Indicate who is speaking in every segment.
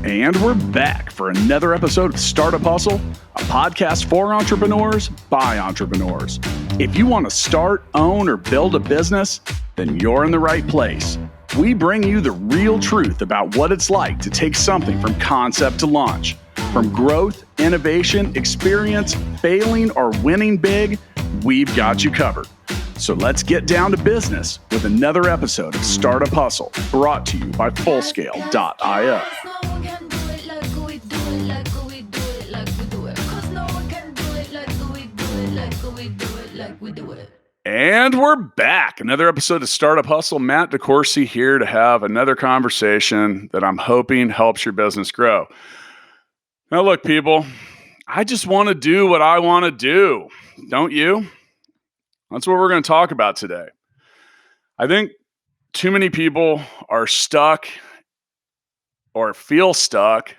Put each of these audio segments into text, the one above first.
Speaker 1: And we're back for another episode of Startup Hustle, a podcast for entrepreneurs by entrepreneurs. If you want to start, own, or build a business, then you're in the right place. We bring you the real truth about what it's like to take something from concept to launch. From growth, innovation, experience, failing, or winning big, we've got you covered. So let's get down to business with another episode of Startup Hustle, brought to you by Fullscale.io. And we're back. Another episode of Startup Hustle. Matt DeCoursey here to have another conversation that I'm hoping helps your business grow. Now, look, people, I just want to do what I want to do. Don't you? That's what we're going to talk about today. I think too many people are stuck or feel stuck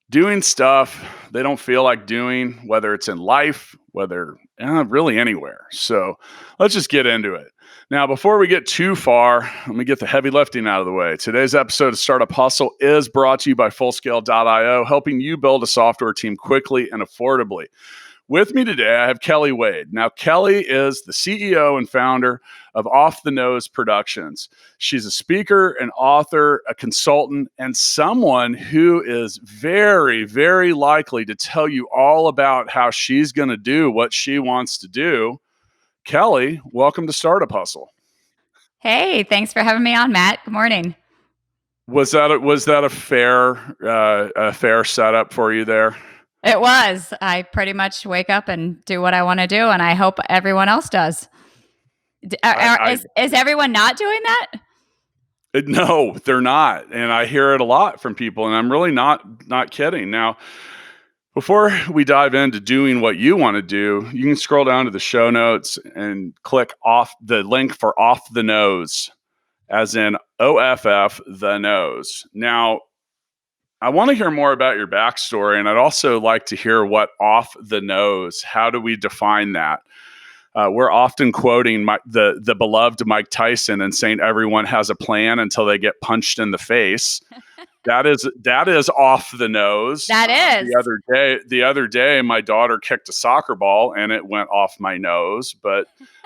Speaker 1: doing stuff they don't feel like doing, whether it's in life, whether really anywhere. So let's just get into it. Now, before we get too far, let me get the heavy lifting out of the way. Today's episode of Startup Hustle is brought to you by Fullscale.io, helping you build a software team quickly and affordably. With me today, I have Kelly Wade. Now, Kelly is the CEO and founder of Off the Nose Productions. She's a speaker, an author, a consultant, and someone who is very, very likely to tell you all about how she's going to do what she wants to do. Kelly, welcome to Startup Hustle.
Speaker 2: Hey, thanks for having me on, Matt. Good morning.
Speaker 1: Was that a fair setup for you there?
Speaker 2: It was. I pretty much wake up and do what I want to do, and I hope everyone else does. Is everyone not doing that?
Speaker 1: No, they're not. And I hear it a lot from people, and I'm really not kidding. Now, before we dive into doing what you want to do, you can scroll down to the show notes and click off the link for Off the Nose, as in OFF the nose. Now, I want to hear more about your backstory, and I'd also like to hear what off the nose, how do we define that? We're often quoting the beloved Mike Tyson and saying everyone has a plan until they get punched in the face. That is off the nose.
Speaker 2: That is.
Speaker 1: The other day, my daughter kicked a soccer ball and it went off my nose. But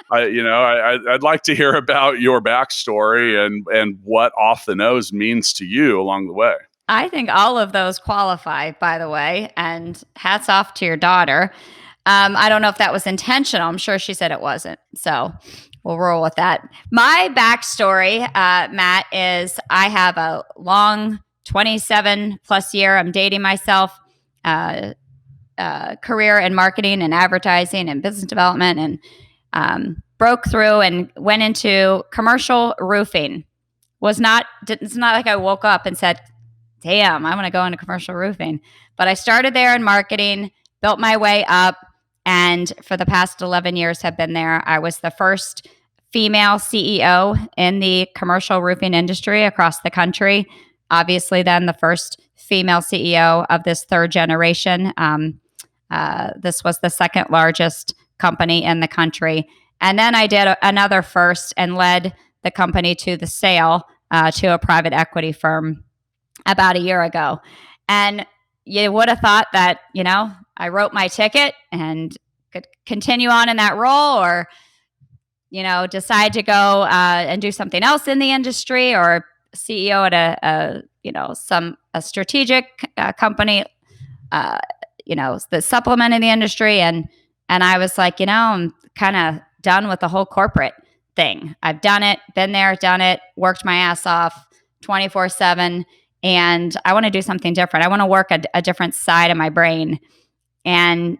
Speaker 1: I'd like to hear about your backstory and what off the nose means to you along the way.
Speaker 2: I think all of those qualify, by the way, and hats off to your daughter. I don't know if that was intentional. I'm sure she said it wasn't. So we'll roll with that. My backstory, Matt, is I have a long 27 plus year, I'm dating myself, career in marketing and advertising and business development, and broke through and went into commercial roofing. It's not like I woke up and said, damn, I want to go into commercial roofing. But I started there in marketing, built my way up, and for the past 11 years have been there. I was the first female CEO in the commercial roofing industry across the country. Obviously, then the first female CEO of this third generation. This was the second largest company in the country. And then I did another first and led the company to the sale to a private equity firm about a year ago. And you would have thought that, I wrote my ticket and could continue on in that role, or, decide to go and do something else in the industry, or CEO at a strategic company, the supplement in the industry. And I was like, I'm kind of done with the whole corporate thing. I've done it, been there, done it, worked my ass off 24/7. And I want to do something different. I want to work a different side of my brain. And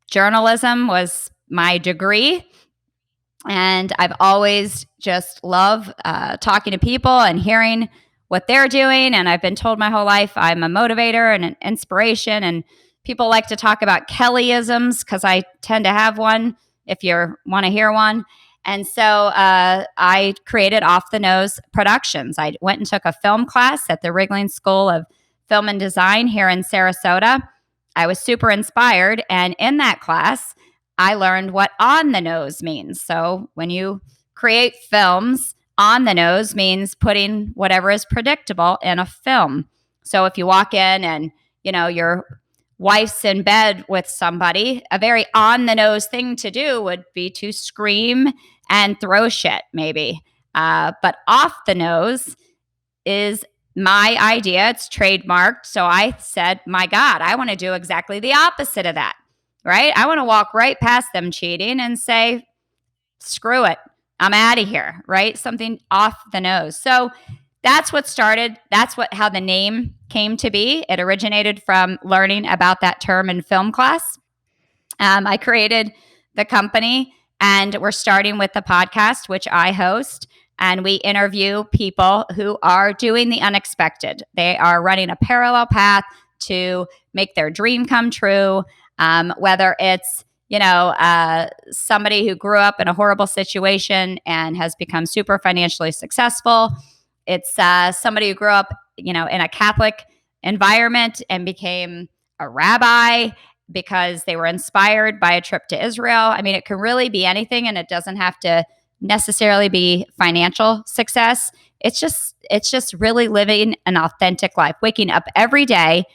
Speaker 2: journalism was my degree. And I've always just loved talking to people and hearing what they're doing. And I've been told my whole life I'm a motivator and an inspiration. And people like to talk about Kellyisms because I tend to have one if you want to hear one. And so I created Off the Nose Productions. I went and took a film class at the Ringling School of Film and Design here in Sarasota. I was super inspired. And in that class, I learned what on the nose means. So when you create films, on the nose means putting whatever is predictable in a film. So if you walk in and, your wife's in bed with somebody, a very on the nose thing to do would be to scream and throw shit, maybe. But off the nose is my idea. It's trademarked. So I said, my God, I want to do exactly the opposite of that, right? I want to walk right past them cheating and say, screw it. I'm out of here, right? Something off the nose. So that's what started. That's how the name came to be. It originated from learning about that term in film class. I created the company, and we're starting with the podcast, which I host. And we interview people who are doing the unexpected. They are running a parallel path to make their dream come true, whether it's somebody who grew up in a horrible situation and has become super financially successful. It's somebody who grew up, in a Catholic environment and became a rabbi because they were inspired by a trip to Israel. I mean, it can really be anything, and it doesn't have to necessarily be financial success. It's just really living an authentic life, waking up every day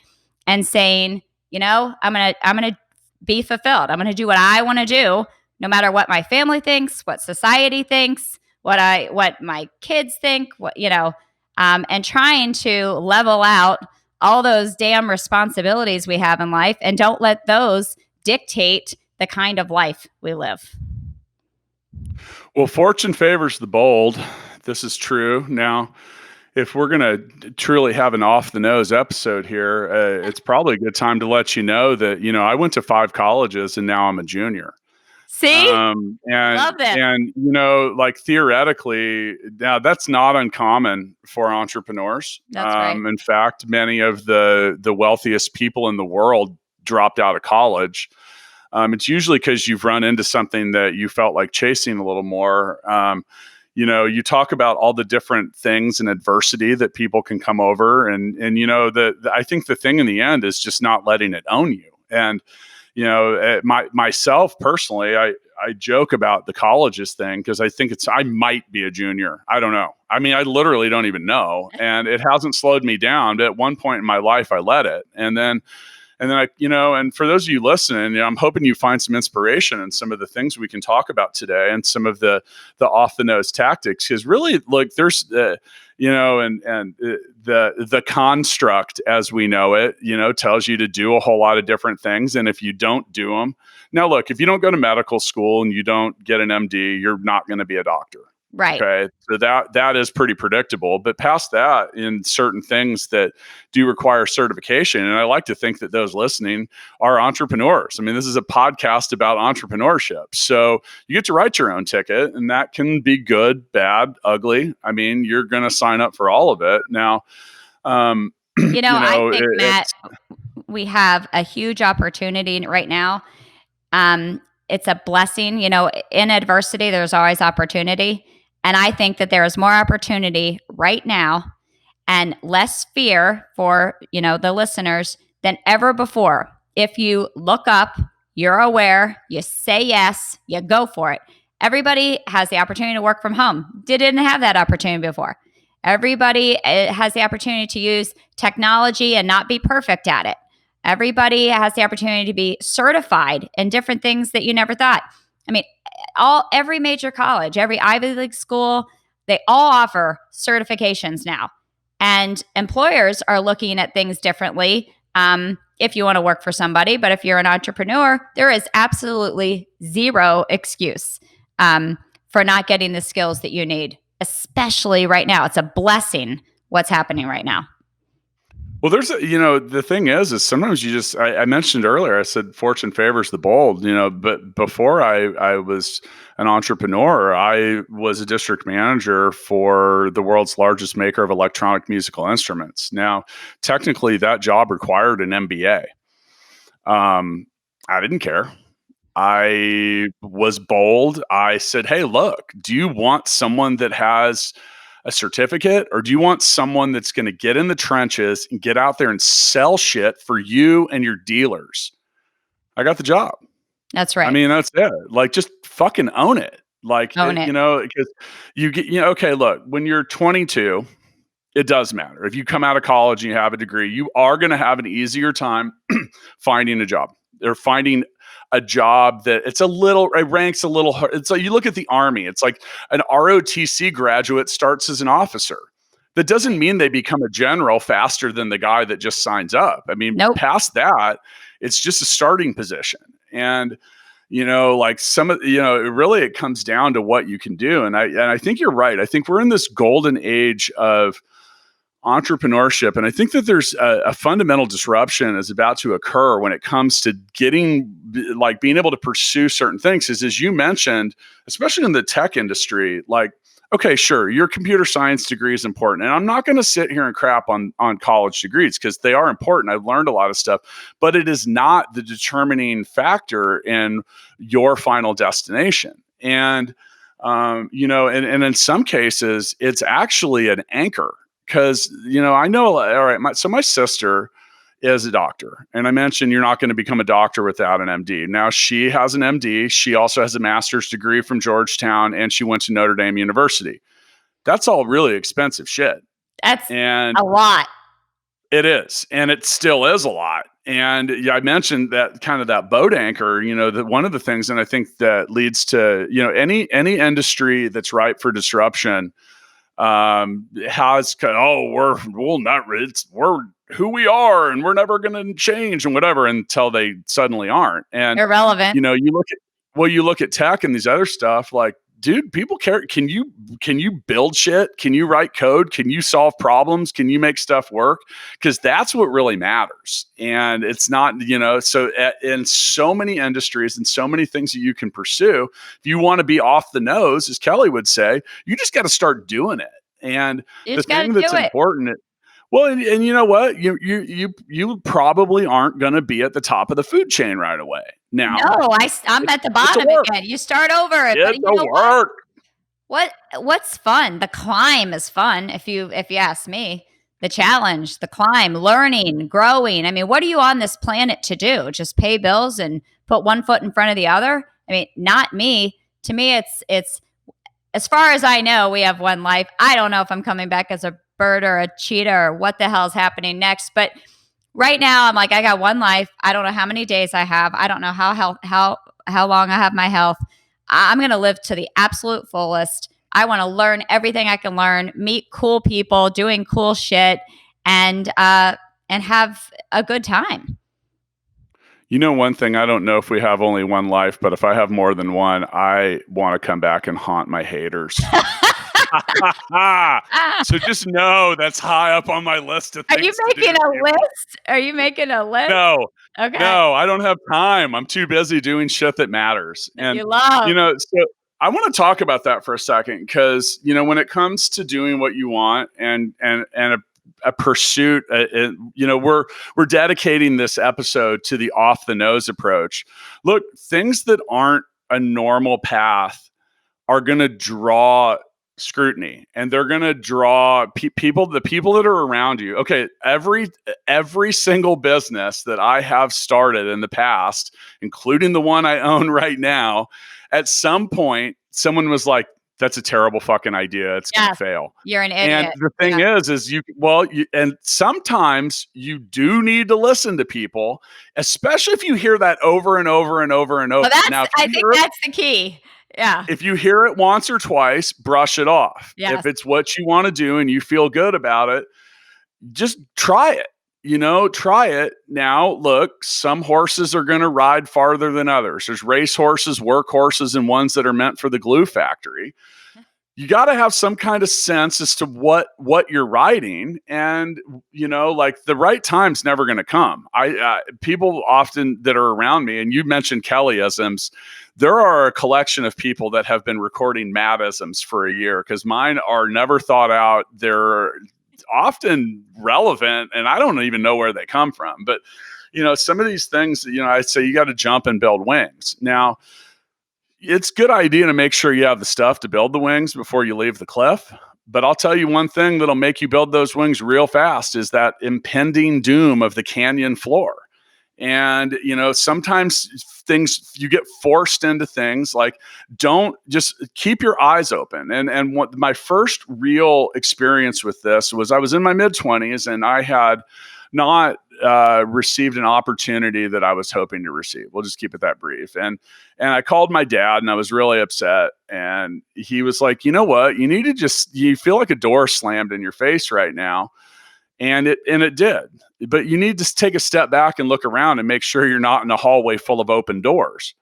Speaker 2: and saying, I'm gonna be fulfilled. I'm gonna do what I want to do, no matter what my family thinks, what society thinks, what my kids think, and trying to level out all those damn responsibilities we have in life, and don't let those dictate the kind of life we live.
Speaker 1: Well, fortune favors the bold. This is true. Now, if we're going to truly have an off the nose episode here, it's probably a good time to let you know that, I went to 5 colleges and now I'm a junior.
Speaker 2: See? Love it.
Speaker 1: And, like theoretically, now that's not uncommon for entrepreneurs.
Speaker 2: That's right.
Speaker 1: In fact, many of the wealthiest people in the world dropped out of college. It's usually because you've run into something that you felt like chasing a little more. You talk about all the different things and adversity that people can come over. And I think the thing in the end is just not letting it own you. And, myself personally, I joke about the colleges thing because I think I might be a junior. I don't know. I mean, I literally don't even know. And it hasn't slowed me down. But at one point in my life, I let it. And then I, and for those of you listening, I'm hoping you find some inspiration in some of the things we can talk about today and some of the off the nose tactics. Because really, like, there's, the construct as we know it, tells you to do a whole lot of different things. And if you don't do them, now look, if you don't go to medical school and you don't get an MD, you're not going to be a doctor.
Speaker 2: Right.
Speaker 1: Okay. So that is pretty predictable. But past that, in certain things that do require certification, and I like to think that those listening are entrepreneurs. I mean, this is a podcast about entrepreneurship. So you get to write your own ticket, and that can be good, bad, ugly. I mean, you're going to sign up for all of it. Now,
Speaker 2: I think, Matt, we have a huge opportunity right now. It's a blessing. In adversity, there's always opportunity. And I think that there is more opportunity right now and less fear for, the listeners than ever before. If you look up, you're aware, you say yes, you go for it. Everybody has the opportunity to work from home. Didn't have that opportunity before. Everybody has the opportunity to use technology and not be perfect at it. Everybody has the opportunity to be certified in different things that you never thought. I mean, every major college, every Ivy League school, they all offer certifications now. And employers are looking at things differently if you want to work for somebody. But if you're an entrepreneur, there is absolutely zero excuse for not getting the skills that you need, especially right now. It's a blessing what's happening right now.
Speaker 1: Well, there's the thing is sometimes you just, I mentioned earlier, I said, fortune favors the bold, but before I was an entrepreneur, I was a district manager for the world's largest maker of electronic musical instruments. Now, technically that job required an MBA. I didn't care. I was bold. I said, hey, look, do you want someone that has a certificate, or do you want someone that's going to get in the trenches and get out there and sell shit for you and your dealers? I got the job.
Speaker 2: That's right.
Speaker 1: I mean, that's it. Like, just fucking own it. Like,
Speaker 2: own it.
Speaker 1: Because you get, okay, look, when you're 22 It does matter. If you come out of college and you have a degree, you are going to have an easier time finding a job. They're finding a job that it ranks a little hard. It's like you look at the Army. It's like an ROTC graduate starts as an officer. That doesn't mean they become a general faster than the guy that just signs up. I mean,
Speaker 2: Nope.
Speaker 1: past that, it's just a starting position. And like it comes down to what you can do. And I think you're right. I think we're in this golden age of entrepreneurship. And I think that there's a fundamental disruption is about to occur when it comes to being able to pursue certain things. As you mentioned, especially in the tech industry, okay, sure, your computer science degree is important. And I'm not going to sit here and crap on college degrees because they are important. I've learned a lot of stuff, but it is not the determining factor in your final destination. And, and in some cases, it's actually an anchor because, I know, all right, my sister is a doctor. And I mentioned you're not going to become a doctor without an MD. Now she has an MD. She also has a master's degree from Georgetown and she went to Notre Dame University. That's all really expensive shit.
Speaker 2: That's a lot.
Speaker 1: It is. And it still is a lot. And I mentioned that kind of that boat anchor, that one of the things, and I think that leads to, any industry that's ripe for disruption has we're who we are and we're never going to change and whatever until they suddenly aren't. And
Speaker 2: irrelevant.
Speaker 1: You look at tech and these other stuff, like, dude, people care. Can you build shit? Can you write code? Can you solve problems? Can you make stuff work? Because that's what really matters. And it's not, in so many industries and so many things that you can pursue, if you want to be off the nose, as Kelly would say, you just got to start doing it. And the thing that's important, well, and you know what? You probably aren't going to be at the top of the food chain right away. Now,
Speaker 2: no, I'm at the bottom again. You start over it.
Speaker 1: It's a work.
Speaker 2: What's fun? The climb is fun. If you ask me, the challenge, the climb, learning, growing. I mean, what are you on this planet to do? Just pay bills and put one foot in front of the other? I mean, not me. To me, it's as far as I know, we have one life. I don't know if I'm coming back as a bird or a cheetah or what the hell is happening next. But right now I'm like, I got one life. I don't know how many days I have. I don't know how long I have my health. I'm going to live to the absolute fullest. I want to learn everything I can learn, meet cool people, doing cool shit, and have a good time.
Speaker 1: One thing, I don't know if we have only one life, but if I have more than one, I want to come back and haunt my haters. So just know that's high up on my list of things.
Speaker 2: Are you making a list? Are you making a list?
Speaker 1: No.
Speaker 2: Okay.
Speaker 1: No, I don't have time. I'm too busy doing shit that matters. And
Speaker 2: you love.
Speaker 1: So I want to talk about that for a second because, when it comes to doing what you want and a pursuit, we're dedicating this episode to the off the nose approach. Look, things that aren't a normal path are going to draw scrutiny and they're going to draw the people that are around you. Okay. Every single business that I have started in the past, including the one I own right now, at some point, someone was like, that's a terrible fucking idea. It's going to fail.
Speaker 2: You're an idiot.
Speaker 1: And the thing is and sometimes you do need to listen to people, especially if you hear that over and over and over and over.
Speaker 2: Well, I think that's the key. Yeah.
Speaker 1: If you hear it once or twice, brush it off.
Speaker 2: Yes.
Speaker 1: If it's what you want to do and you feel good about it, just try it. Try it. Now, look, some horses are going to ride farther than others. There's race horses, work horses, and ones that are meant for the glue factory. You got to have some kind of sense as to what you're riding. And, the right time's never going to come. People often that are around me, and you mentioned Kellyisms, there are a collection of people that have been recording Mattisms for a year because mine are never thought out. They're often relevant and I don't even know where they come from. But, some of these things, I say you got to jump and build wings. Now, it's a good idea to make sure you have the stuff to build the wings before you leave the cliff. But I'll tell you one thing that'll make you build those wings real fast is that impending doom of the canyon floor. And, sometimes you get forced into things. Like, don't just keep your eyes open. And what my first real experience with this was, I was in my mid-20s and I had not received an opportunity that I was hoping to receive. We'll just keep it that brief. And I called my dad and I was really upset. And he was like, you know what? You feel like a door slammed in your face right now. And it did. But you need to take a step back and look around and make sure you're not in a hallway full of open doors.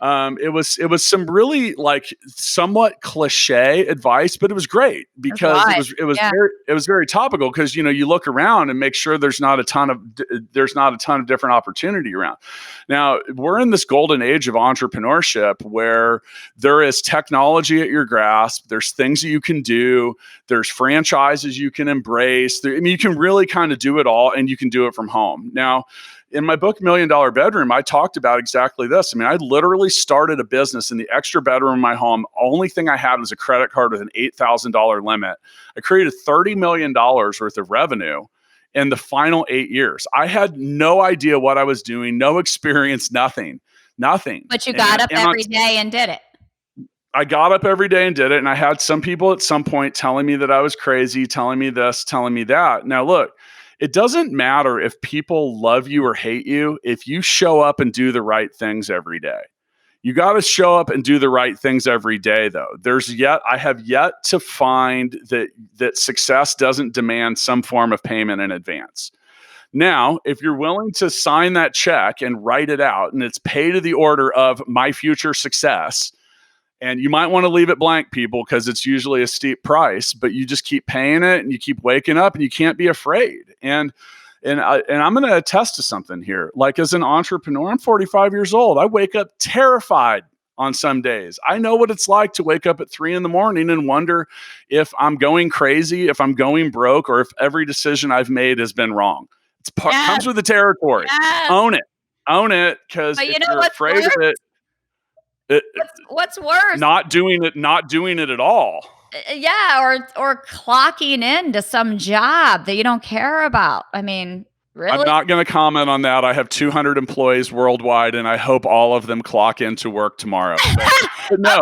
Speaker 1: It was some really like somewhat cliche advice, but it was great because it was very topical, because you look around and make sure there's not a ton of different opportunity around. Now, we're in this golden age of entrepreneurship where there is technology at your grasp. There's things that you can do. There's franchises you can embrace. You can really kind of do it all, and you can do it from home. Now, in my book, $1 Million Bedroom, I talked about exactly this. I literally started a business in the extra bedroom of my home. Only thing I had was a credit card with an $8,000 limit. I created $30 million worth of revenue in the final 8 years. I had no idea what I was doing, no experience, nothing.
Speaker 2: But you got up every day and did it.
Speaker 1: I got up every day and did it. And I had some people at some point telling me that I was crazy, telling me this, telling me that. Now, look, it doesn't matter if people love you or hate you if you show up and do the right things every day. You got to show up and do the right things every day, though. I have yet to find that success doesn't demand some form of payment in advance. Now, if you're willing to sign that check and write it out, and it's pay to the order of my future success, and you might want to leave it blank, people, because it's usually a steep price, but you just keep paying it and you keep waking up and you can't be afraid. And I'm going to attest to something here. Like, as an entrepreneur, I'm 45 years old. I wake up terrified on some days. I know what it's like to wake up at 3 a.m. and wonder if I'm going crazy, if I'm going broke, or if every decision I've made has been wrong. Comes with the territory.
Speaker 2: Yes.
Speaker 1: Own it, because if you're afraid of it,
Speaker 2: what's worse?
Speaker 1: Not doing it at all.
Speaker 2: Yeah, or clocking into some job that you don't care about. Really?
Speaker 1: I'm not going to comment on that. I have 200 employees worldwide, and I hope all of them clock into work tomorrow. But no.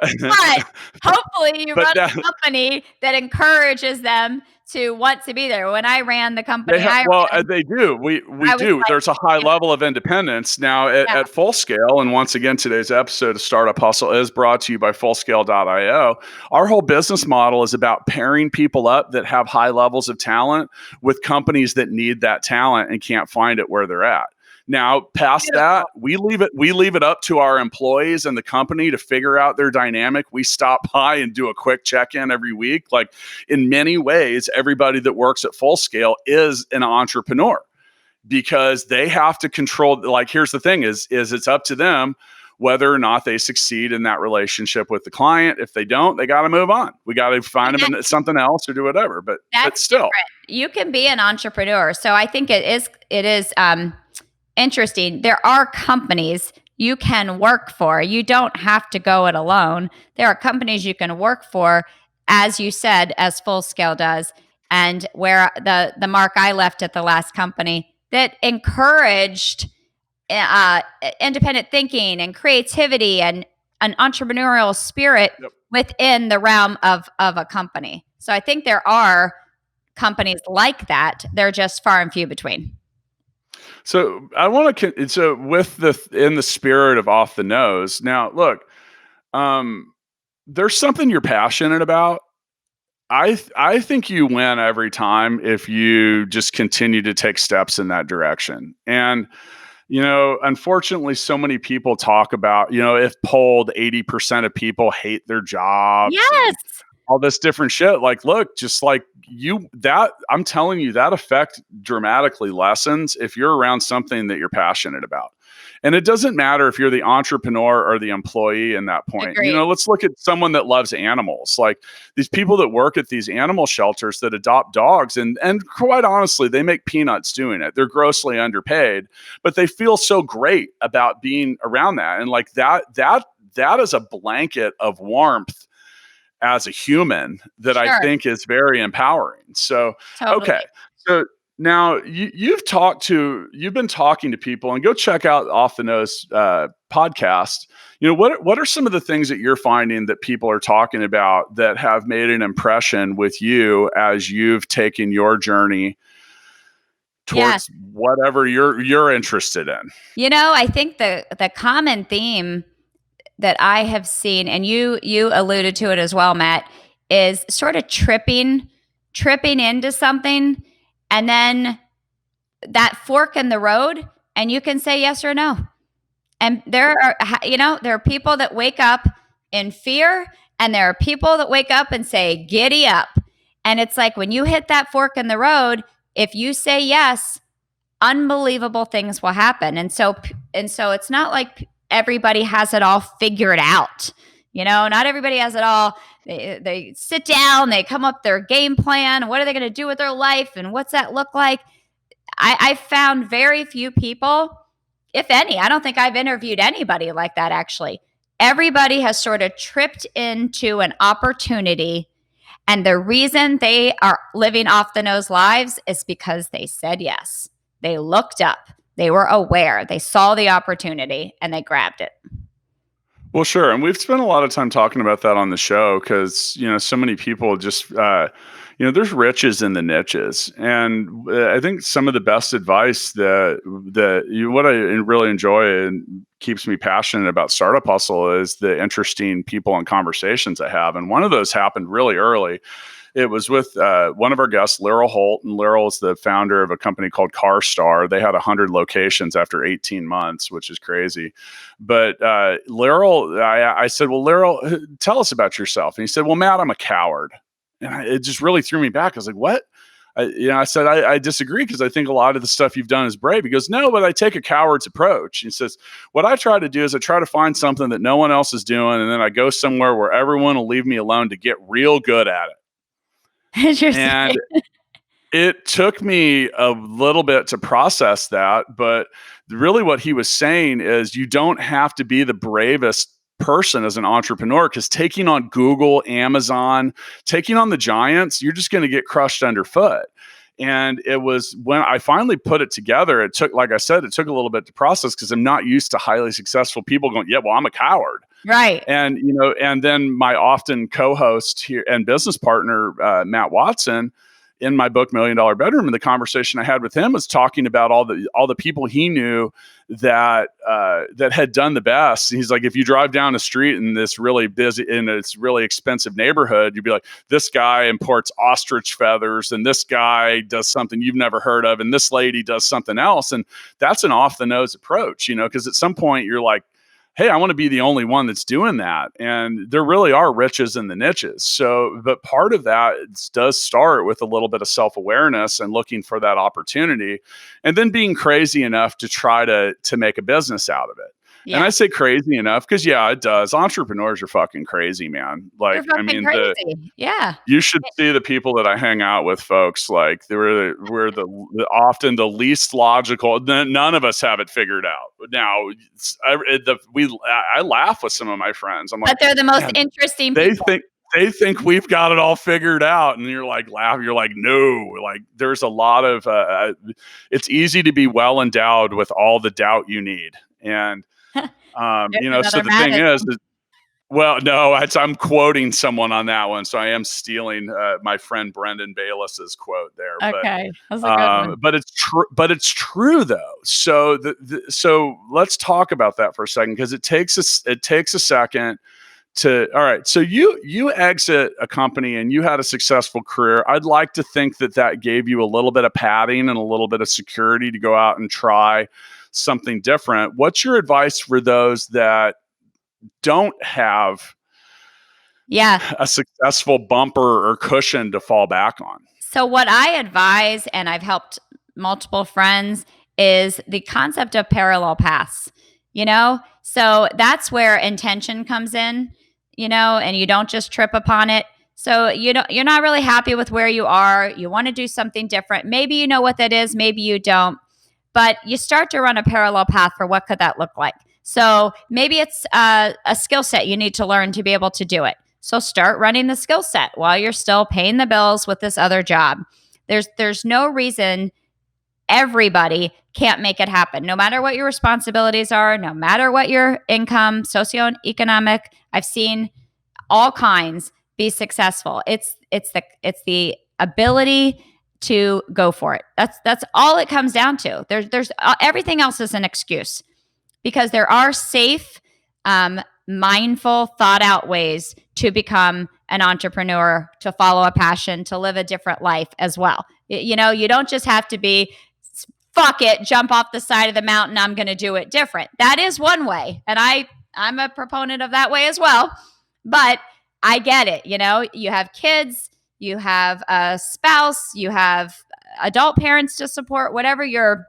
Speaker 2: Okay. But hopefully you run a company that encourages them to want to be there. When I ran the company,
Speaker 1: they do. We do. Like, there's a high level of independence now at Full Scale. And once again, today's episode of Startup Hustle is brought to you by Fullscale.io. Our whole business model is about pairing people up that have high levels of talent with companies that need that talent and can't find it where they're at. Now, past that, we leave it up to our employees and the company to figure out their dynamic. We stop by and do a quick check-in every week. Like, in many ways, everybody that works at Full Scale is an entrepreneur, because they have to control. Like, here's the thing: is it's up to them whether or not they succeed in that relationship with the client. If they don't, they got to move on. We got to find them in something else or do whatever. But still, different.
Speaker 2: You can be an entrepreneur. So I think it is interesting. There are companies you can work for. You don't have to go it alone. There are companies you can work for, as you said, as Full Scale does, and where the mark I left at the last company that encouraged independent thinking and creativity and an entrepreneurial spirit within the realm of a company. So I think there are companies like that. They're just far and few between.
Speaker 1: So I want to, in the spirit of off the nose. Now, look, there's something you're passionate about. I think you win every time if you just continue to take steps in that direction. And, unfortunately, so many people talk about, if polled, 80% of people hate their jobs.
Speaker 2: Yes.
Speaker 1: All this different shit. Like, look, just like I'm telling you, that effect dramatically lessens if you're around something that you're passionate about. And it doesn't matter if you're the entrepreneur or the employee in that point.
Speaker 2: Agreed.
Speaker 1: Let's look at someone that loves animals. Like, these people that work at these animal shelters that adopt dogs, and quite honestly, they make peanuts doing it. They're grossly underpaid, but they feel so great about being around that. And like that is a blanket of warmth as a human that I think is very empowering. So,
Speaker 2: totally.
Speaker 1: Okay. So Now, you've been talking to people, and go check out Off the Nose podcast. What are some of the things that you're finding that people are talking about that have made an impression with you as you've taken your journey towards whatever you're interested in?
Speaker 2: I think the common theme that I have seen, and you alluded to it as well, Matt, is sort of tripping into something, and then that fork in the road, and you can say yes or no. And there are people that wake up in fear, and there are people that wake up and say, giddy up. And it's like, when you hit that fork in the road, if you say yes, unbelievable things will happen. And so it's not like everybody has it all figured out. Not everybody has it all. They sit down, they come up their game plan. What are they going to do with their life? And what's that look like? I found very few people, if any. I don't think I've interviewed anybody like that, actually. Everybody has sort of tripped into an opportunity. And the reason they are living off the nose lives is because they said yes. They looked up. They were aware. They saw the opportunity and they grabbed it.
Speaker 1: Well, sure. And we've spent a lot of time talking about that on the show because, so many people just, there's riches in the niches. And I think some of the best advice what I really enjoy and keeps me passionate about Startup Hustle is the interesting people and conversations I have. And one of those happened really early. It was with one of our guests, Laurel Holt, and Laurel is the founder of a company called CarStar. They had 100 locations after 18 months, which is crazy. But Laurel, I said, well, Laurel, tell us about yourself. And he said, well, Matt, I'm a coward. And it just really threw me back. I was like, what? I said, I disagree because I think a lot of the stuff you've done is brave. He goes, no, but I take a coward's approach. He says, what I try to do is I try to find something that no one else is doing. And then I go somewhere where everyone will leave me alone to get real good at it. And it took me a little bit to process that, but really what he was saying is you don't have to be the bravest person as an entrepreneur, because taking on Google, Amazon, taking on the giants, you're just going to get crushed underfoot. And it was when I finally put it together, like I said, it took a little bit to process because I'm not used to highly successful people going, yeah, well, I'm a coward.
Speaker 2: Right.
Speaker 1: And, and then my often co-host here and business partner, Matt Watson, in my book, $1 Million Bedroom, and the conversation I had with him was talking about all the people he knew that had done the best. He's like, if you drive down the street in this really busy, in this really expensive neighborhood, you'd be like, this guy imports ostrich feathers, and this guy does something you've never heard of, and this lady does something else. And that's an off the nose approach, because at some point you're like, hey, I want to be the only one that's doing that. And there really are riches in the niches. So, but part of that does start with a little bit of self-awareness and looking for that opportunity, and then being crazy enough to try to make a business out of it. Yeah. And I say crazy enough because, yeah, it does. Entrepreneurs are fucking crazy, man. Like,
Speaker 2: I mean, crazy.
Speaker 1: You should see the people that I hang out with, folks. Like, we're often the least logical. None of us have it figured out. Now, I laugh with some of my friends. I'm like,
Speaker 2: but they're the most interesting people.
Speaker 1: They think we've got it all figured out, and you're like, laughing. You're like, no. Like, there's a lot of. It's easy to be well endowed with all the doubt you need, and. So the thing is, well, no, I'm quoting someone on that one. So I am stealing my friend Brendan Bayless's quote there.
Speaker 2: Okay. That's a good one.
Speaker 1: But it's true. But it's true though. So so let's talk about that for a second, because it takes a second to. All right. So you exit a company and you had a successful career. I'd like to think that gave you a little bit of padding and a little bit of security to go out and try something different. What's your advice for those that don't have a successful bumper or cushion to fall back on?
Speaker 2: So what I advise, and I've helped multiple friends, is the concept of parallel paths. So that's where intention comes in, and you don't just trip upon it. So you're not really happy with where you are. You want to do something different. Maybe you know what that is, maybe you don't. But you start to run a parallel path for what could that look like. So maybe it's a skill set you need to learn to be able to do it. So start running the skill set while you're still paying the bills with this other job. There's no reason everybody can't make it happen. No matter what your responsibilities are, no matter what your income, socioeconomic, I've seen all kinds be successful. It's the ability to go for it. That's all it comes down to. There's everything else is an excuse, because there are safe, mindful, thought out ways to become an entrepreneur, to follow a passion, to live a different life as well. You know, you don't just have to be, fuck it, jump off the side of the mountain, I'm going to do it different. That is one way. And I'm a proponent of that way as well. But I get it. You know, you have kids, you have a spouse, you have adult parents to support, whatever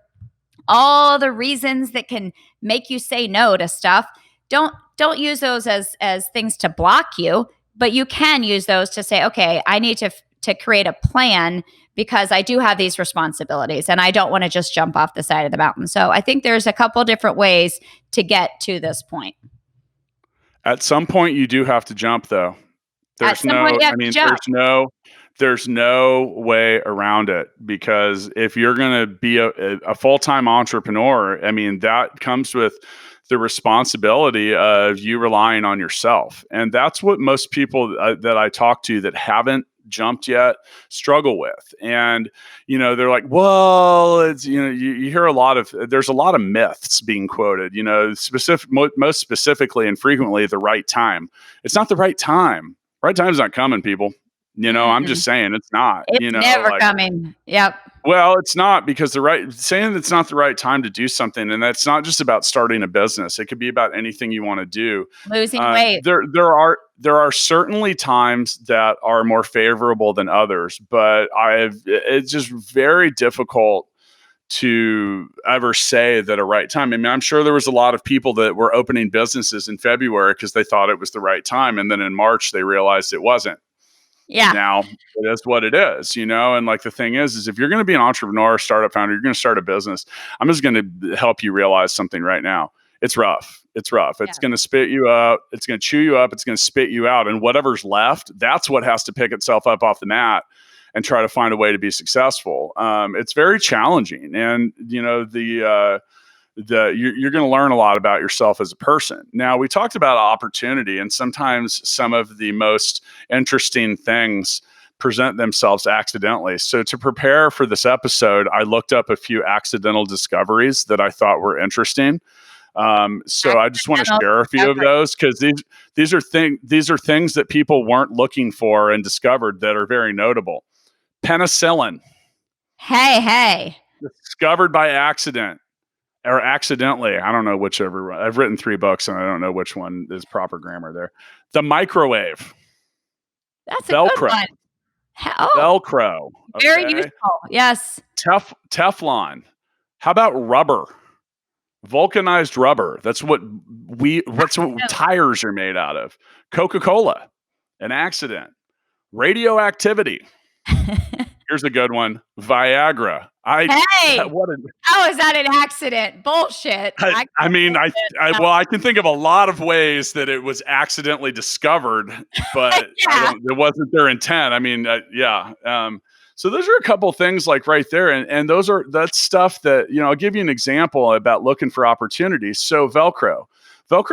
Speaker 2: all the reasons that can make you say no to stuff. Don't use those as things to block you, but you can use those to say, okay, I need to create a plan, because I do have these responsibilities and I don't want to just jump off the side of the mountain. So I think there's a couple different ways to get to this point.
Speaker 1: At some point, you do have to jump, though. There's no way around it, because if you're going to be a full-time entrepreneur, I mean, that comes with the responsibility of you relying on yourself. And that's what most people that I talk to that haven't jumped yet struggle with. And, you know, they're like, well, it's, you know, you hear there's a lot of myths being quoted, you know, most specifically and frequently, the right time. It's not the right time. Right time's not coming, people. You know, I'm just saying it's not.
Speaker 2: It's
Speaker 1: you know,
Speaker 2: never coming. Yep.
Speaker 1: Well, it's not, because saying it's not the right time to do something, and that's not just about starting a business. It could be about anything you want to do.
Speaker 2: Losing weight.
Speaker 1: There are certainly times that are more favorable than others, but it's just very difficult to ever say that a right time. I mean, I'm sure there was a lot of people that were opening businesses in February because they thought it was the right time, and then in March they realized it wasn't.
Speaker 2: Yeah.
Speaker 1: Now it is what it is, you know? And like, the thing is if you're going to be an entrepreneur, startup founder, you're going to start a business. I'm just going to help you realize something right now. It's rough. It's going to spit you out. It's going to chew you up. It's going to spit you out. And whatever's left, that's what has to pick itself up off the mat and try to find a way to be successful. It's very challenging. And, you know, you're going to learn a lot about yourself as a person. Now, we talked about opportunity, and sometimes some of the most interesting things present themselves accidentally. So to prepare for this episode, I looked up a few accidental discoveries that I thought were interesting. So I just want to share a few of those, because these are things that people weren't looking for and discovered that are very notable. Penicillin.
Speaker 2: Hey.
Speaker 1: Discovered by accident. Or accidentally. I don't know whichever. I've written 3 books and I don't know which one is proper grammar there. The microwave.
Speaker 2: That's
Speaker 1: Velcro.
Speaker 2: A good one.
Speaker 1: Velcro. Okay.
Speaker 2: Very useful. Yes.
Speaker 1: Teflon. How about rubber? Vulcanized rubber. That's what tires are made out of. Coca-Cola. An accident. Radioactivity. Here's a good one. Viagra.
Speaker 2: How is that an accident? Bullshit.
Speaker 1: I can think of a lot of ways that it was accidentally discovered, but it wasn't their intent. I mean, so those are a couple of things like right there. And that's stuff that, you know, I'll give you an example about looking for opportunities. So Velcro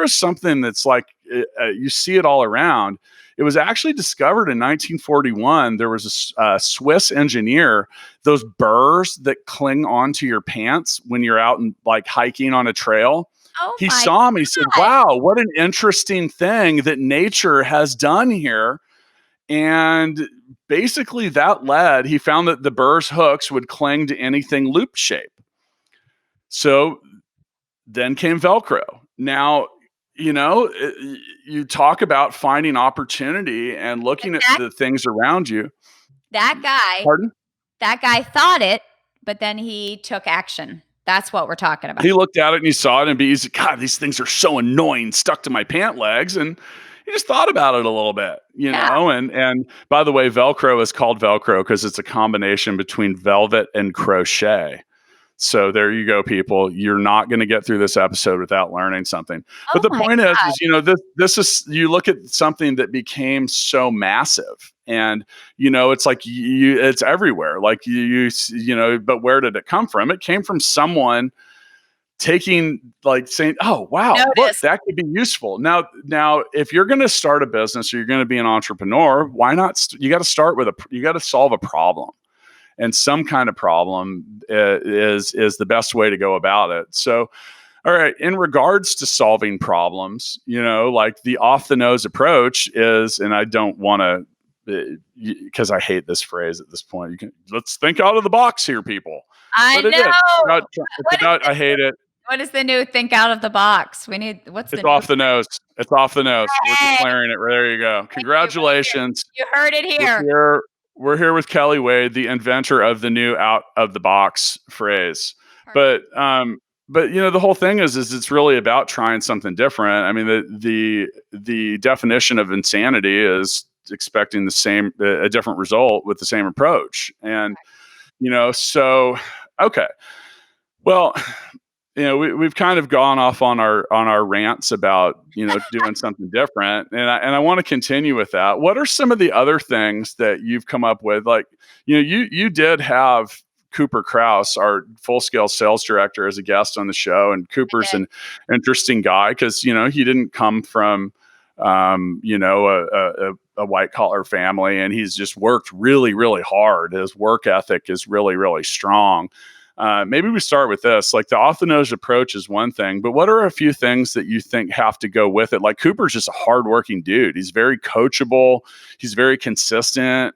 Speaker 1: is something that's like, you see it all around. It was actually discovered in 1941. There was a Swiss engineer, those burrs that cling onto your pants when you're out and like hiking on a trail. He saw them. He said, wow, what an interesting thing that nature has done here. And basically he found that the burr's hooks would cling to anything loop shape. So then came Velcro. Now, you know, you talk about finding opportunity and looking at the things around you.
Speaker 2: That guy thought it, but then he took action. That's what we're talking about.
Speaker 1: He looked at it and he saw it and he's like, God, these things are so annoying, stuck to my pant legs. And he just thought about it a little bit, you know? And by the way, Velcro is called Velcro because it's a combination between velvet and crochet. So there you go, people. You're not going to get through this episode without learning something.
Speaker 2: Oh
Speaker 1: But the
Speaker 2: my
Speaker 1: point
Speaker 2: God.
Speaker 1: is, this is, you look at something that became so massive, and it's like it's everywhere. Like but where did it come from? It came from someone saying, oh wow, look,
Speaker 2: Notice.
Speaker 1: that could be useful. Now if you're going to start a business or you're going to be an entrepreneur, why not you got to start with you got to solve a problem, and some kind of problem is the best way to go about it. So all right, in regards to solving problems, like the off the nose approach is, and I don't want to, because I hate this phrase at this point. Let's think out of the box here, people.
Speaker 2: I
Speaker 1: But
Speaker 2: know.
Speaker 1: I hate it.
Speaker 2: What is the new think out of the box?
Speaker 1: It's off the nose. It's off the nose. We're declaring it. There you go. Congratulations.
Speaker 2: You heard it here.
Speaker 1: We're here with Kelly Wade, the inventor of the new out of the box phrase. Perfect. But the whole thing is it's really about trying something different. I mean, the definition of insanity is expecting a different result with the same approach. And so okay. Well, we've kind of gone off on our rants about doing something different, and I want to continue with that. What are some of the other things that you've come up with? Like, you did have Cooper Kraus, our Full Scale sales director, as a guest on the show, and Cooper's an interesting guy because he didn't come from a white collar family, and he's just worked really, really hard. His work ethic is really, really strong. Maybe we start with this. Like, the off the nose approach is one thing, but what are a few things that you think have to go with it? Like, Cooper's just a hardworking dude. He's very coachable. He's very consistent.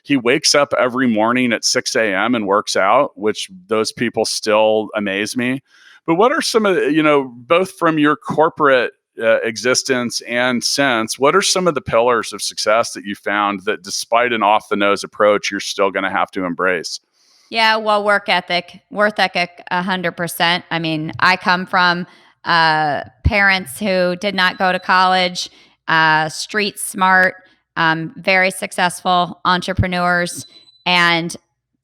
Speaker 1: He wakes up every morning at 6 a.m. and works out, which those people still amaze me. But what are some of the, both from your corporate existence and since, what are some of the pillars of success that you found that despite an off the nose approach, you're still going to have to embrace?
Speaker 2: Yeah, well, work ethic, 100%. I mean, I come from parents who did not go to college, street smart, very successful entrepreneurs, and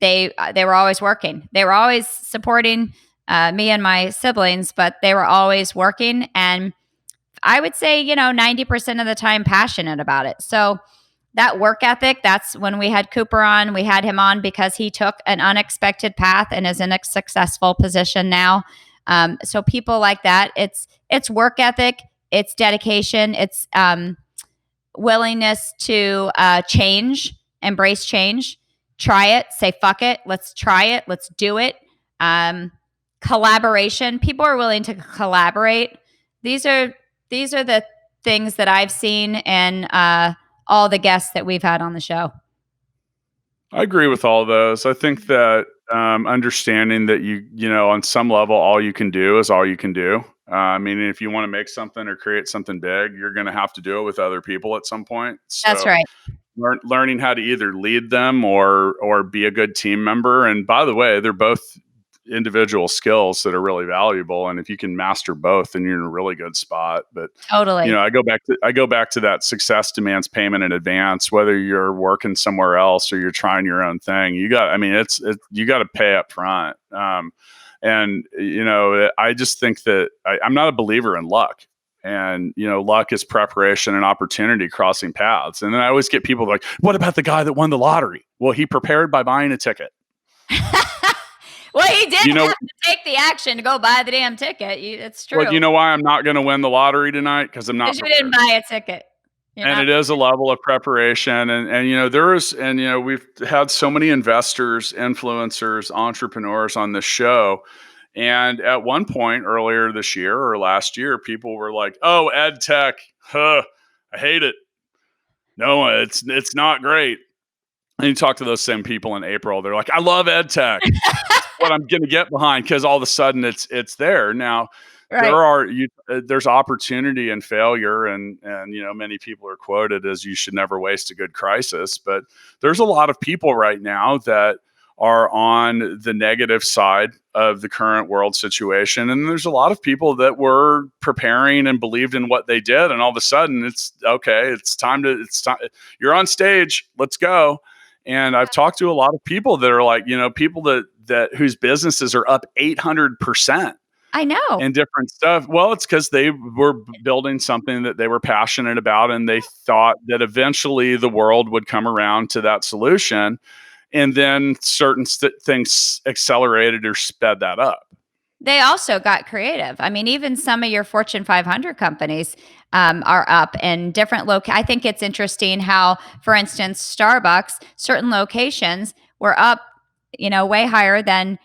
Speaker 2: they were always working. They were always supporting me and my siblings, but they were always working, and I would say 90% of the time passionate about it. So that work ethic, that's when we had Cooper on. We had him on because he took an unexpected path and is in a successful position now. So people like that, it's work ethic, it's dedication, it's willingness to change, embrace change, try it, say fuck it, let's try it, let's do it. Collaboration, people are willing to collaborate. These are the things that I've seen and all the guests that we've had on the show.
Speaker 1: I agree with all those. I think that understanding that on some level, all you can do is all you can do. I mean, if you want to make something or create something big, you're going to have to do it with other people at some point. So
Speaker 2: that's right.
Speaker 1: Learning how to either lead them or be a good team member. And by the way, they're both individual skills that are really valuable, and if you can master both, then you're in a really good spot. But
Speaker 2: totally,
Speaker 1: I go back to that success demands payment in advance. Whether you're working somewhere else or you're trying your own thing, you got to pay up front. And I just think that I'm not a believer in luck. And luck is preparation and opportunity crossing paths. And then I always get people like, what about the guy that won the lottery? Well, he prepared by buying a ticket.
Speaker 2: Well, he didn't have to take the action to go buy the damn ticket. It's true.
Speaker 1: Well, you know why I'm not going to win the lottery tonight? Because I'm not prepared.
Speaker 2: You didn't buy a ticket.
Speaker 1: And it is a level of preparation. And we've had so many investors, influencers, entrepreneurs on this show. And at one point earlier this year or last year, people were like, oh, ed tech, I hate it. No, it's not great. And you talk to those same people in April, they're like, I love ed tech. What I'm going to get behind, because all of a sudden it's there now. Right. There's opportunity and failure, and many people are quoted as you should never waste a good crisis. But there's a lot of people right now that are on the negative side of the current world situation, and there's a lot of people that were preparing and believed in what they did, and all of a sudden it's okay. It's time. You're on stage. Let's go. And I've talked to a lot of people that are like, people that whose businesses are up 800%
Speaker 2: I know.
Speaker 1: and different stuff. Well, it's because they were building something that they were passionate about, and they thought that eventually the world would come around to that solution. And then certain things accelerated or sped that up.
Speaker 2: They also got creative. I mean, even some of your Fortune 500 companies are up in different I think it's interesting how, for instance, Starbucks, certain locations were up, way higher than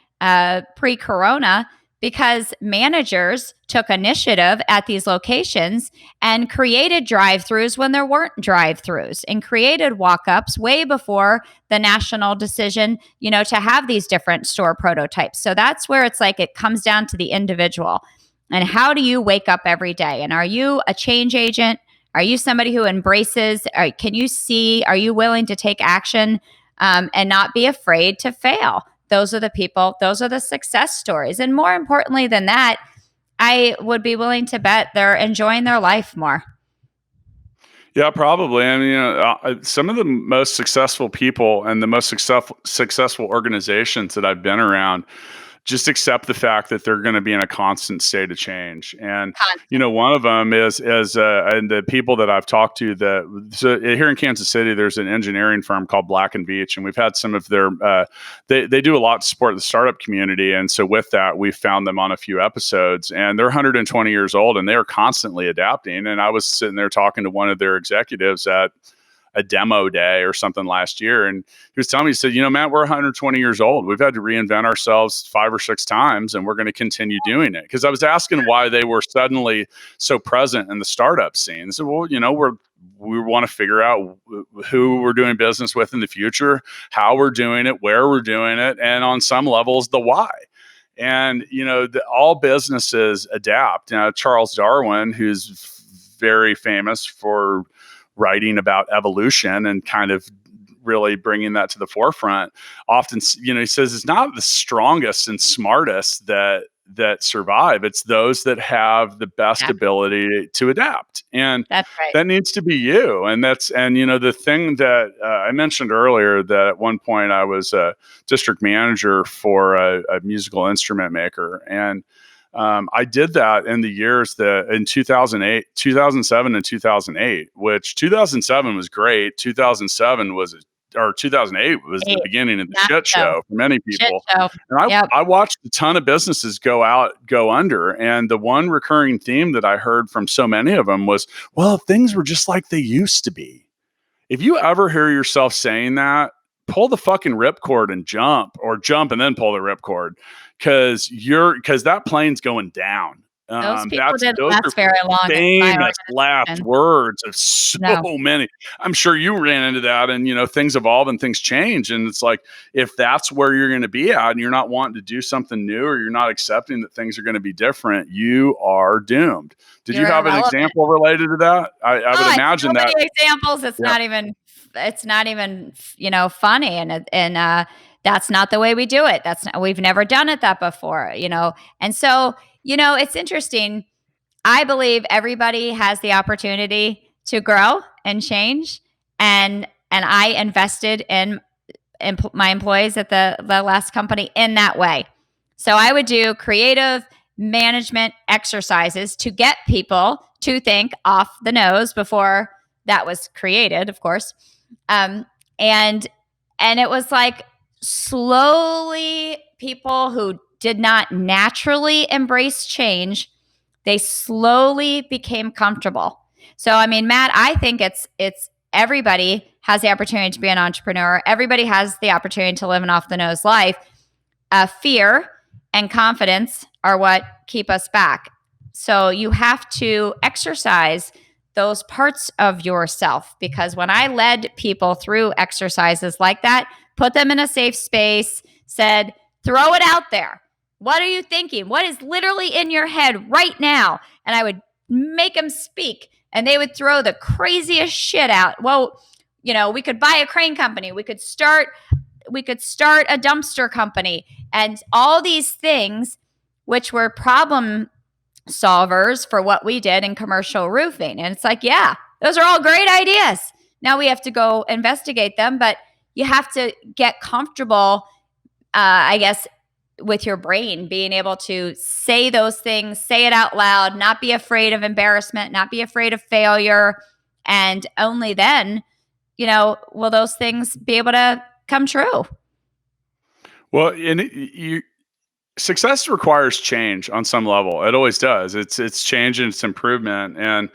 Speaker 2: pre-corona, because managers took initiative at these locations and created drive-throughs when there weren't drive-throughs, and created walk-ups way before the national decision, to have these different store prototypes. So that's where it's like it comes down to the individual. And how do you wake up every day? And are you a change agent? Are you somebody who embraces? Can you see? Are you willing to take action and not be afraid to fail? Those are the people, those are the success stories. And more importantly than that, I would be willing to bet they're enjoying their life more.
Speaker 1: Yeah, probably. I mean, some of the most successful people and the most successful organizations that I've been around just accept the fact that they're going to be in a constant state of change. And, one of them is and the people that I've talked to so here in Kansas City, there's an engineering firm called Black & Veatch, and we've had some of their, they do a lot to support the startup community. And so with that, we found them on a few episodes, and they're 120 years old, and they are constantly adapting. And I was sitting there talking to one of their executives at a demo day or something last year, and he was telling me, he said, Matt, we're 120 years old. We've had to reinvent ourselves 5 or 6 times, and we're going to continue doing it. Because I was asking why they were suddenly so present in the startup scene. So, well, we want to figure out who we're doing business with in the future, how we're doing it, where we're doing it, and on some levels, the why. And, all businesses adapt. Charles Darwin, who's very famous for writing about evolution and kind of really bringing that to the forefront, often, he says it's not the strongest and smartest that survive. It's those that have the best ability to adapt. And
Speaker 2: that's right.
Speaker 1: That needs to be you. And the thing that I mentioned earlier, that at one point I was a district manager for a musical instrument maker. And I did that in the years in 2008, 2007 and 2008, which 2007 was great. 2008 was the beginning of the shit show for many people. And I watched a ton of businesses go under. And the one recurring theme that I heard from so many of them was, well, things were just like they used to be. If you ever hear yourself saying that, pull the fucking ripcord and jump and then pull the ripcord. Cause that plane's going down.
Speaker 2: Those people didn't last very long.
Speaker 1: Famous last words of so many. I'm sure you ran into that, and things evolve and things change. And it's like, if that's where you're going to be at, and you're not wanting to do something new, or you're not accepting that things are going to be different, you are doomed. Did you have an example related to that? I would imagine that.
Speaker 2: Many examples. It's not even. It's not even funny, and that's not the way we do it. We've never done it that before, And so, it's interesting. I believe everybody has the opportunity to grow and change. And I invested in my employees at the last company in that way. So I would do creative management exercises to get people to think off the nose before that was created, of course. And it was like slowly, people who did not naturally embrace change, they slowly became comfortable. So, I mean, Matt, I think it's everybody has the opportunity to be an entrepreneur. Everybody has the opportunity to live an off the nose life. Fear and confidence are what keep us back. So you have to exercise those parts of yourself, because when I led people through exercises like that, put them in a safe space, said, throw it out there. What are you thinking? What is literally in your head right now? And I would make them speak, and they would throw the craziest shit out. Well, we could buy a crane company. We could start a dumpster company, and all these things, which were problem solvers for what we did in commercial roofing. And it's like, yeah, those are all great ideas. Now we have to go investigate them, but you have to get comfortable I guess, with your brain, being able to say those things, say it out loud, not be afraid of embarrassment, not be afraid of failure. And only then, will those things be able to come true.
Speaker 1: Well, and success requires change on some level. It always does. It's change and it's improvement. And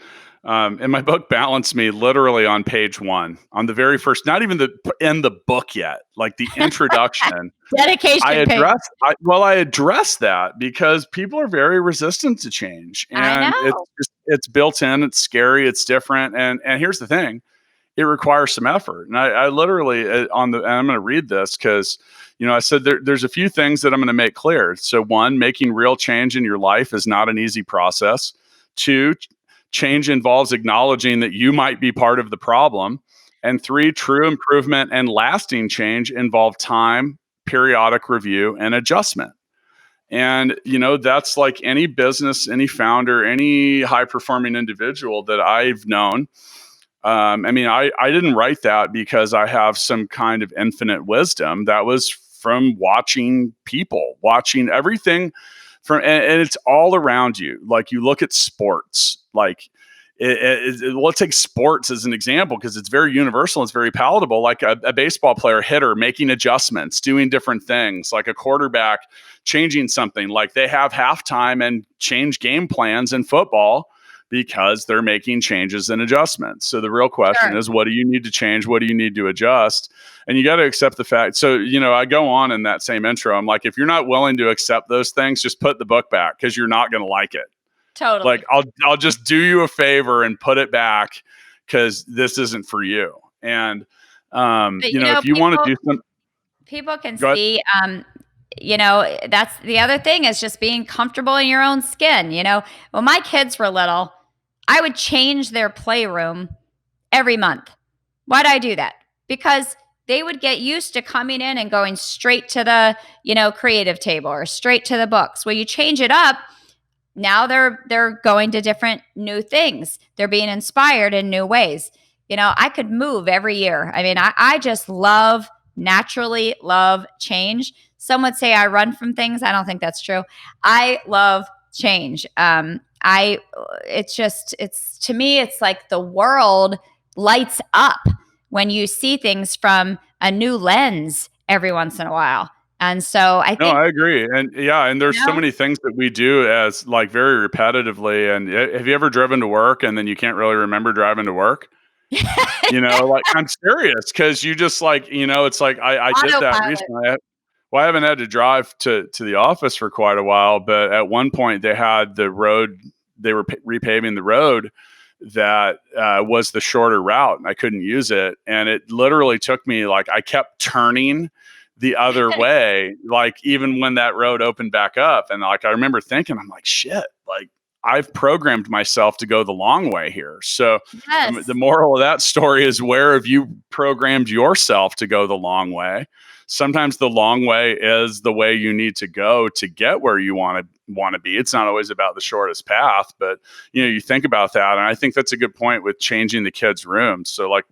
Speaker 1: in my book, Balance Me, literally on page 1, on the very first, not even in the book yet, like the introduction,
Speaker 2: Dedication
Speaker 1: I
Speaker 2: page.
Speaker 1: address that because people are very resistant to change,
Speaker 2: I
Speaker 1: and
Speaker 2: know.
Speaker 1: it's built in, it's scary, it's different, and here's the thing. It requires some effort. And I literally and I'm going to read this because, I said there's a few things that I'm going to make clear. So 1, making real change in your life is not an easy process. 2, change involves acknowledging that you might be part of the problem. And 3, true improvement and lasting change involve time, periodic review, and adjustment. And, that's like any business, any founder, any high performing individual that I've known. I didn't write that because I have some kind of infinite wisdom. That was from watching people, watching everything and it's all around you. Like, you look at sports, like let's take sports as an example because it's very universal. It's very palatable. Like a baseball player, hitter, making adjustments, doing different things, like a quarterback changing something. Like, they have halftime and change game plans in football because they're making changes and adjustments. So the real question is, what do you need to change? What do you need to adjust? And you got to accept the fact. So, I go on in that same intro. I'm like, if you're not willing to accept those things, just put the book back because you're not going to like it.
Speaker 2: Totally.
Speaker 1: Like, I'll just do you a favor and put it back because this isn't for you. And, if you want to do something.
Speaker 2: People can see, that's the other thing, is just being comfortable in your own skin. When my kids were little, I would change their playroom every month. Why'd I do that? Because they would get used to coming in and going straight to the, creative table or straight to the books. Well, you change it up. Now they're going to different new things. They're being inspired in new ways. I could move every year. I mean, I just naturally love change. Some would say I run from things. I don't think that's true. I love change. To me, it's like the world lights up when you see things from a new lens every once in a while. And so I think.
Speaker 1: No, I agree. And and there's so many things that we do as like very repetitively. And have you ever driven to work and then you can't really remember driving to work? Like, I'm serious, because you just like, it's like I did that recently. I haven't had to drive to the office for quite a while, but at one point they had the road, they were repaving the road that was the shorter route, and I couldn't use it. And it literally took me, like, I kept turning the other way, like, even when that road opened back up. And like, I remember thinking, I'm like, shit, like, I've programmed myself to go the long way here. So the moral of that story is, where have you programmed yourself to go the long way? Sometimes the long way is the way you need to go to get where you want to be. It's not always about the shortest path, but you think about that. And I think that's a good point with changing the kids' rooms. So like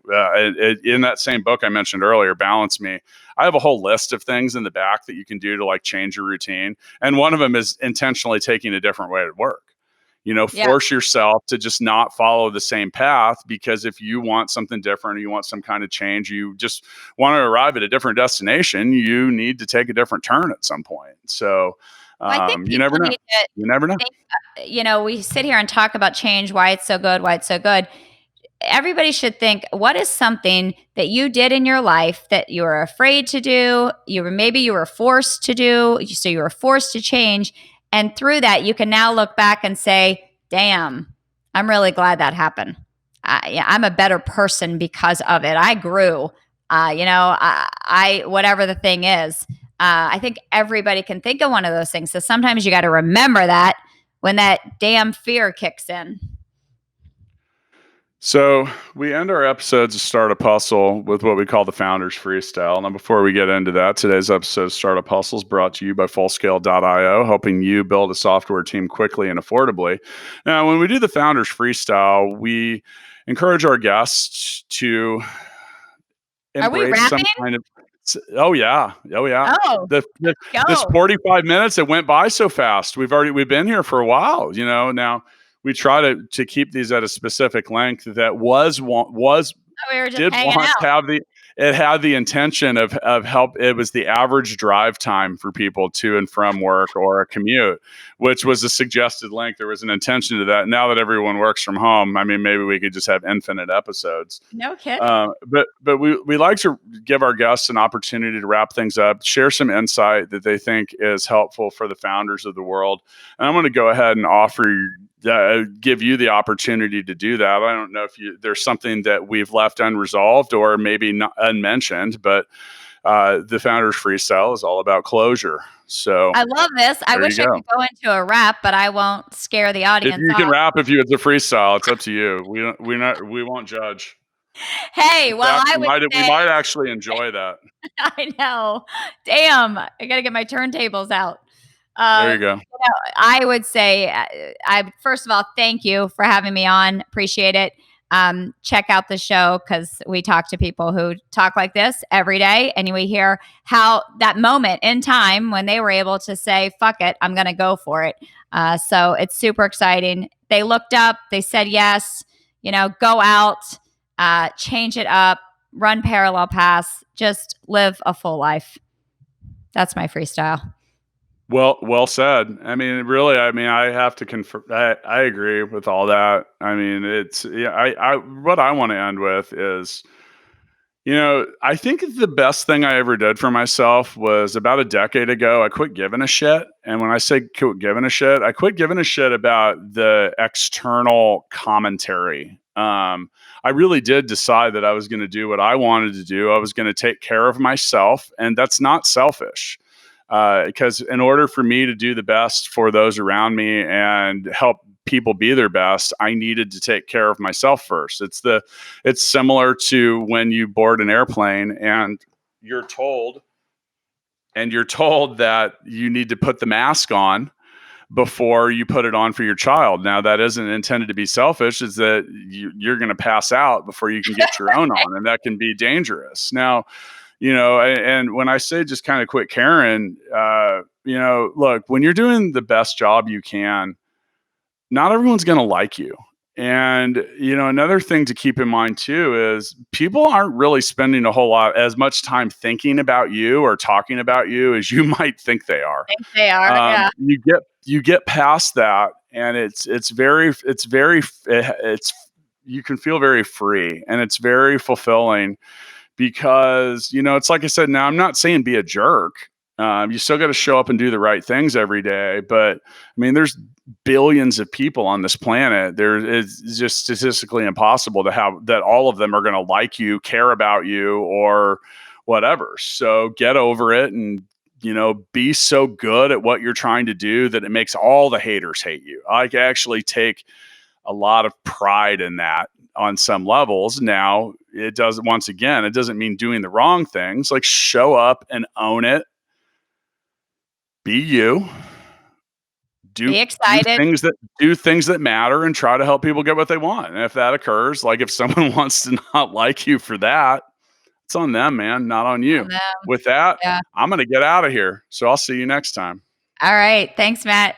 Speaker 1: in that same book I mentioned earlier, Balance Me, I have a whole list of things in the back that you can do to like change your routine. And one of them is intentionally taking a different way to work. Force yourself to just not follow the same path, because if you want something different, or you want some kind of change, you just want to arrive at a different destination, you need to take a different turn at some point. So you never know. You never know.
Speaker 2: We sit here and talk about change, why it's so good. Everybody should think, what is something that you did in your life that you were afraid to do? Maybe you were forced to do, so you were forced to change. And through that, you can now look back and say, damn, I'm really glad that happened. I'm a better person because of it. I grew, I whatever the thing is. I think everybody can think of one of those things. So sometimes you got to remember that when that damn fear kicks in.
Speaker 1: So we end our episodes of Startup Hustle with what we call the Founders Freestyle. Now, before we get into that, today's episode of Startup Hustle is brought to you by Fullscale.io, helping you build a software team quickly and affordably. Now, when we do the Founders Freestyle, we encourage our guests to embrace some kind of... Oh yeah. Oh yeah.
Speaker 2: Oh,
Speaker 1: This
Speaker 2: go.
Speaker 1: 45 minutes, it went by so fast. We've been here for a while, now we try to keep these at a specific length that
Speaker 2: We were just
Speaker 1: did
Speaker 2: hanging
Speaker 1: once
Speaker 2: out.
Speaker 1: have it had the intention of help. It was the average drive time for people to and from work or a commute, which was a suggested length. There was an intention to that. Now that everyone works from home, I mean, maybe we could just have infinite episodes.
Speaker 2: No kidding.
Speaker 1: But we like to give our guests an opportunity to wrap things up, share some insight that they think is helpful for the founders of the world. And I'm going to go ahead and give you the opportunity to do that. I don't know if there's something that we've left unresolved or maybe not unmentioned, but the Founders Freestyle is all about closure. So
Speaker 2: I love this. I
Speaker 1: there you
Speaker 2: wish I
Speaker 1: go.
Speaker 2: could go into a rap, but I won't scare the
Speaker 1: If
Speaker 2: audience
Speaker 1: you can
Speaker 2: off.
Speaker 1: rap, if it's a freestyle, it's up to you. We won't judge.
Speaker 2: Hey,
Speaker 1: In
Speaker 2: well,
Speaker 1: fact,
Speaker 2: I
Speaker 1: we
Speaker 2: would say,
Speaker 1: might actually enjoy that.
Speaker 2: I know. Damn, I got to get my turntables out.
Speaker 1: There you go.
Speaker 2: I would say, I first of all, thank you for having me on. Appreciate it. Check out the show because we talk to people who talk like this every day, and we hear how that moment in time when they were able to say, "Fuck it, I'm going to go for it." So it's super exciting. They looked up, they said yes. Go out, change it up, run parallel paths, just live a full life. That's my freestyle.
Speaker 1: Well said. I mean, really, I have to confirm. I agree with all that. I mean, what I want to end with is, I think the best thing I ever did for myself was about a decade ago. I quit giving a shit. And when I say quit giving a shit, I quit giving a shit about the external commentary. I really did decide that I was going to do what I wanted to do. I was going to take care of myself, and that's not selfish. Because in order for me to do the best for those around me and help people be their best, I needed to take care of myself first. It's similar to when you board an airplane and you're told that you need to put the mask on before you put it on for your child. Now, that isn't intended to be selfish. Is that you're going to pass out before you can get your own on, and that can be dangerous. Now, and when I say just kind of quit caring, look, when you're doing the best job you can, not everyone's going to like you. And, another thing to keep in mind too is people aren't really spending a whole lot as much time thinking about you or talking about you as you might think they are.
Speaker 2: I think they are. Yeah.
Speaker 1: You get past that, and you can feel very free, and it's very fulfilling. Because, it's like I said, now I'm not saying be a jerk. You still got to show up and do the right things every day. But I mean, there's billions of people on this planet. It's just statistically impossible to have that all of them are going to like you, care about you, or whatever. So get over it and, be so good at what you're trying to do that it makes all the haters hate you. I actually take a lot of pride in that on some levels. Now, it doesn't mean doing the wrong things. Like, show up and own it. Be you.
Speaker 2: Be excited.
Speaker 1: Do things that matter and try to help people get what they want. And if that occurs, like if someone wants to not like you for that, it's on them, man, not on you. With that,
Speaker 2: Yeah.
Speaker 1: I'm going to get out of here. So I'll see you next time.
Speaker 2: All right. Thanks, Matt.